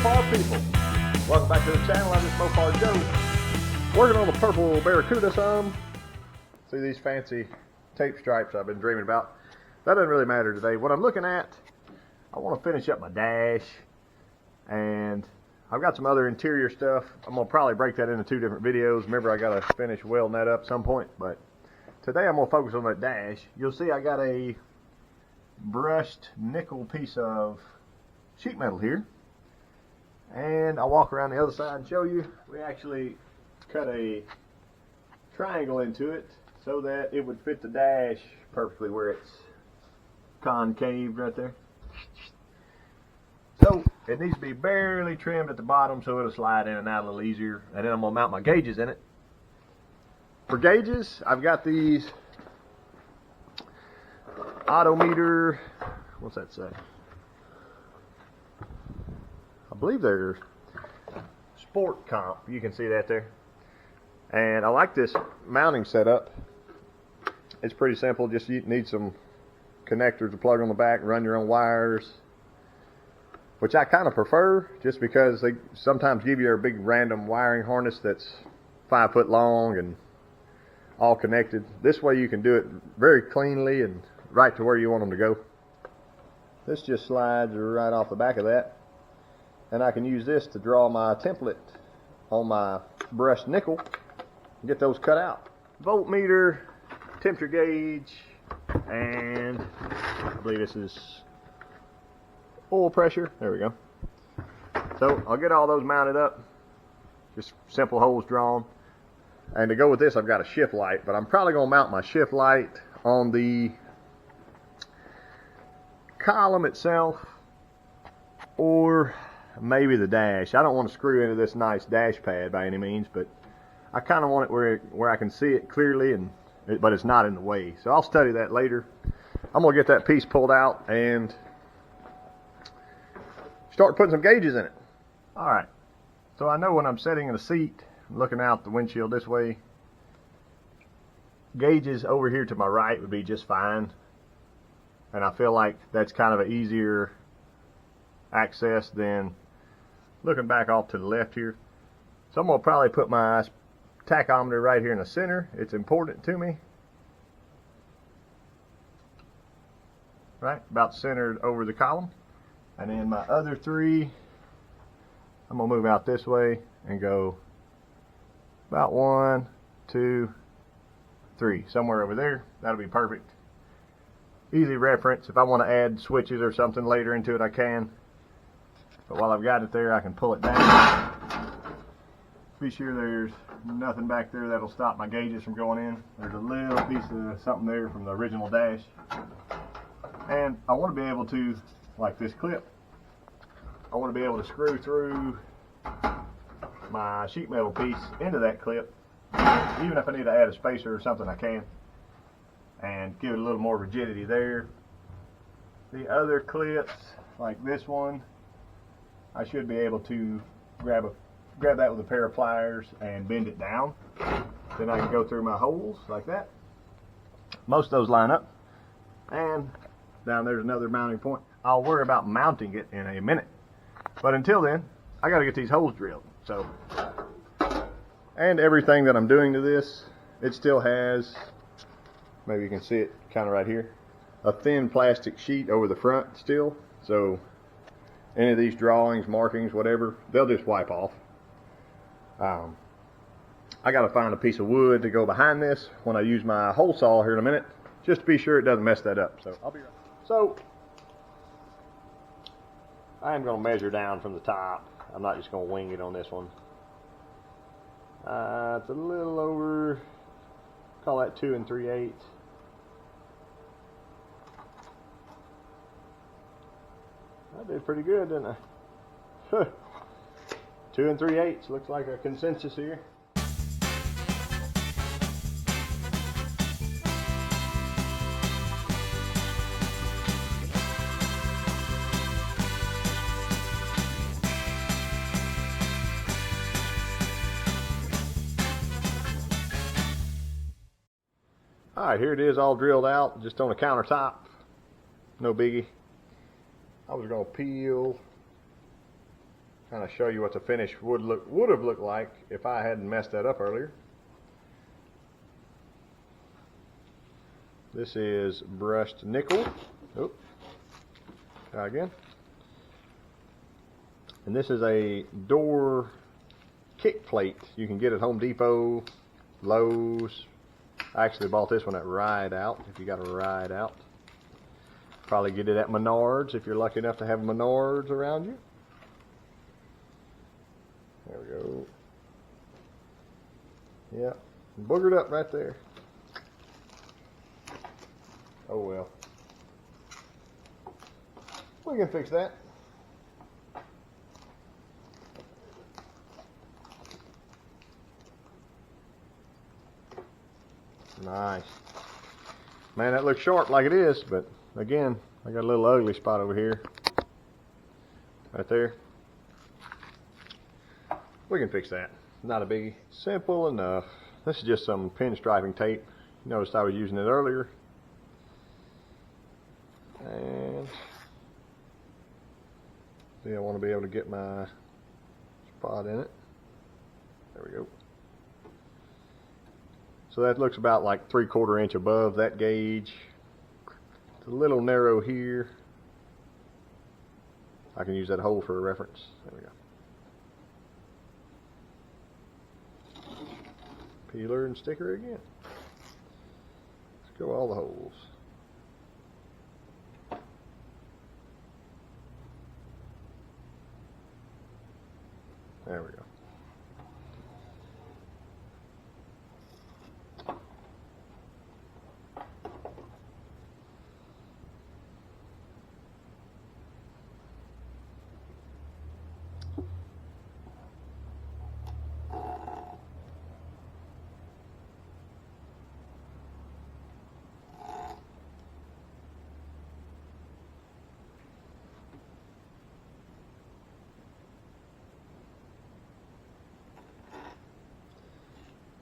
Mopar people. Welcome back to the channel. I'm Justmoparjoe. Working on the purple Barracuda some. See these fancy tape stripes I've been dreaming about. That doesn't really matter today. What I'm looking at, I want to finish up my dash, and I've got some other interior stuff. I'm going to probably break that into two different videos. Remember, I got to finish welding that up at some point, but today I'm going to focus on that dash. You'll see I got a brushed nickel piece of sheet metal here, and I'll walk around the other side and show you. We actually cut a triangle into it so that it would fit the dash perfectly where it's concave right there. So it needs to be barely trimmed at the bottom so it'll slide in and out a little easier, and then I'm going to mount my gauges in it. For gauges, I've got these odometer, what's that say? I believe they're Sport Comp. You can see that there. And I like this mounting setup. It's pretty simple. Just you need some connectors to plug on the back, run your own wires, which I kind of prefer just because they sometimes give you a big random wiring harness that's 5 foot long and all connected. This way you can do it very cleanly and right to where you want them to go. This just slides right off the back of that, and I can use this to draw my template on my brushed nickel and get those cut out. Voltmeter, temperature gauge, and I believe this is oil pressure. There we go. So I'll get all those mounted up, just simple holes drawn. And to go with this, I've got a shift light, but I'm probably going to mount my shift light on the column itself, or maybe the dash. I don't want to screw into this nice dash pad by any means, but I kind of want it where I can see it clearly, but it's not in the way. So I'll study that later. I'm going to get that piece pulled out and start putting some gauges in it. Alright, so I know when I'm sitting in a seat, looking out the windshield this way, gauges over here to my right would be just fine. And I feel like that's kind of an easier access than looking back off to the left here. So I'm going to probably put my tachometer right here in the center. It's important to me. Right, about centered over the column. And then my other three, I'm going to move out this way and go about 1, 2, 3, somewhere over there. That'll be perfect. Easy reference. If I want to add switches or something later into it, I can. But while I've got it there, I can pull it down. Be sure there's nothing back there that'll stop my gauges from going in. There's a little piece of something there from the original dash. And I want to be able to, like this clip, I want to be able to screw through my sheet metal piece into that clip. Even if I need to add a spacer or something, I can. And give it a little more rigidity there. The other clips, like this one, I should be able to grab that with a pair of pliers and bend it down. Then I can go through my holes like that. Most of those line up. And down there's another mounting point. I'll worry about mounting it in a minute. But until then, I got to get these holes drilled. So, and everything that I'm doing to this, it still has, maybe you can see it kind of right here, a thin plastic sheet over the front still. So any of these drawings, markings, whatever, they'll just wipe off. I got to find a piece of wood to go behind this when I use my hole saw here in a minute, just to be sure it doesn't mess that up. So I'll be right back. So I am going to measure down from the top. I'm not just going to wing it on this one. It's a little over, call that 2 3/8. I did pretty good, didn't I? 2 3/8 looks like a consensus here. Alright, here it is all drilled out, just on the countertop. No biggie. I was going to peel kind of show you what the finish would have looked like if I hadn't messed that up earlier. This is brushed nickel. Oop. Try again. And this is a door kick plate you can get at Home Depot, Lowe's. I actually bought this one at Ride Out, if you got a Ride Out. Probably get it at Menards if you're lucky enough to have Menards around you. There we go. Yeah, boogered up right there. Oh well. We can fix that. Nice. Man, that looks sharp like it is, but again, I got a little ugly spot over here. Right there. We can fix that. Not a biggie. Simple enough. This is just some pinstriping tape. You noticed I was using it earlier. And see, I want to be able to get my spot in it. There we go. So that looks about like 3/4 inch above that gauge. It's a little narrow here. I can use that hole for a reference. There we go. Peeler and sticker again. Let's go all the holes. There we go.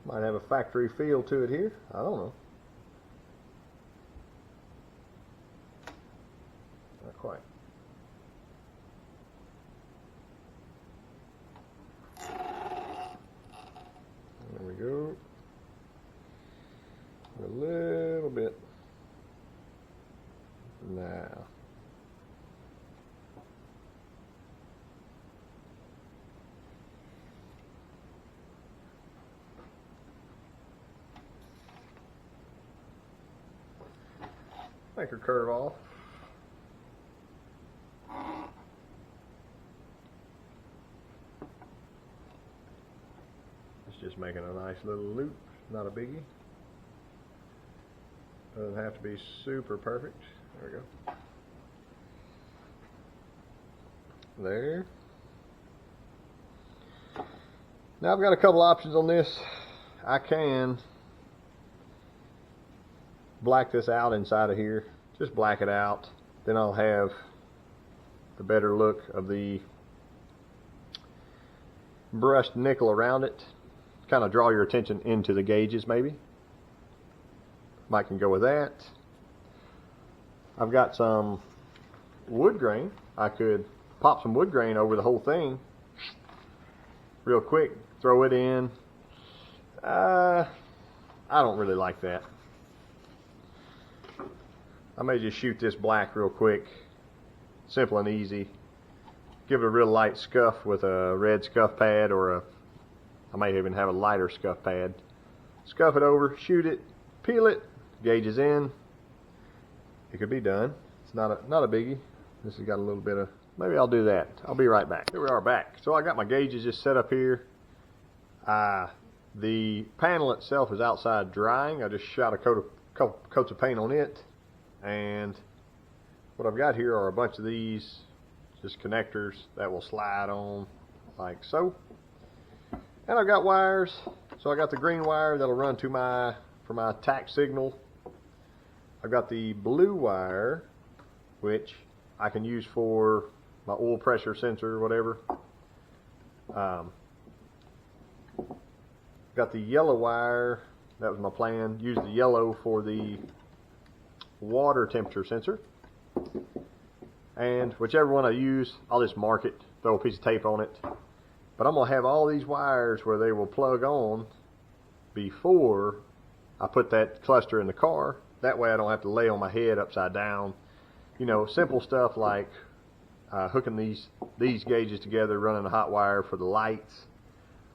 Might have a factory feel to it here. I don't know. Not quite. There we go. A little bit. Now. Make her curve off. It's just making a nice little loop, not a biggie. Doesn't have to be super perfect. There we go. There. Now I've got a couple options on this. I can black this out inside of here. Just black it out. Then I'll have the better look of the brushed nickel around it. Kind of draw your attention into the gauges maybe. Might can go with that. I've got some wood grain. I could pop some wood grain over the whole thing real quick. Throw it in. I don't really like that. I may just shoot this black real quick, simple and easy. Give it a real light scuff with a red scuff pad, or I may even have a lighter scuff pad. Scuff it over, shoot it, peel it, gauges in. It could be done. It's not a biggie. This has got a little bit of, maybe I'll do that. I'll be right back. Here we are back. So I got my gauges just set up here. The panel itself is outside drying. I just shot a couple coats of paint on it. And what I've got here are a bunch of these just connectors that will slide on like so. And I've got wires. So I got the green wire that'll run to for my tack signal. I've got the blue wire, which I can use for my oil pressure sensor or whatever. Got the yellow wire. That was my plan. Use the yellow for the water temperature sensor. And whichever one I use, I'll just mark it throw a piece of tape on it. But I'm gonna have all these wires where they will plug on before I put that cluster in the car. That way I don't have to lay on my head upside down. You know, simple stuff like hooking these gauges together, running a hot wire for the lights.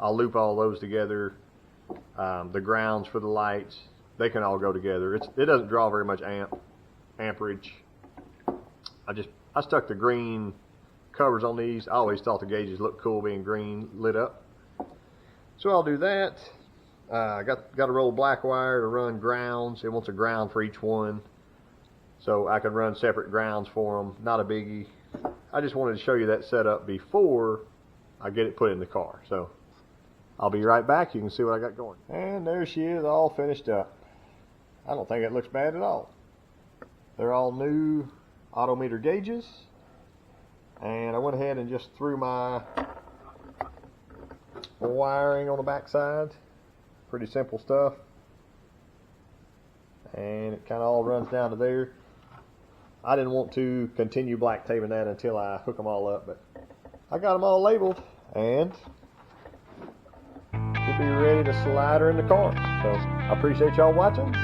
I'll loop all those together. The grounds for the lights, they can all go together. It doesn't draw very much amperage. I stuck the green covers on these. I always thought the gauges looked cool being green lit up. So I'll do that. Got a roll of black wire to run grounds. It wants a ground for each one, so I can run separate grounds for them. Not a biggie. I just wanted to show you that setup before I get it put in the car. So I'll be right back. You can see what I got going. And there she is, all finished up. I don't think it looks bad at all. They're all new odometer gauges. And I went ahead and just threw my wiring on the back side. Pretty simple stuff. And it kind of all runs down to there. I didn't want to continue black taping that until I hook them all up, but I got them all labeled and we'll be ready to slide her in the car. So I appreciate y'all watching.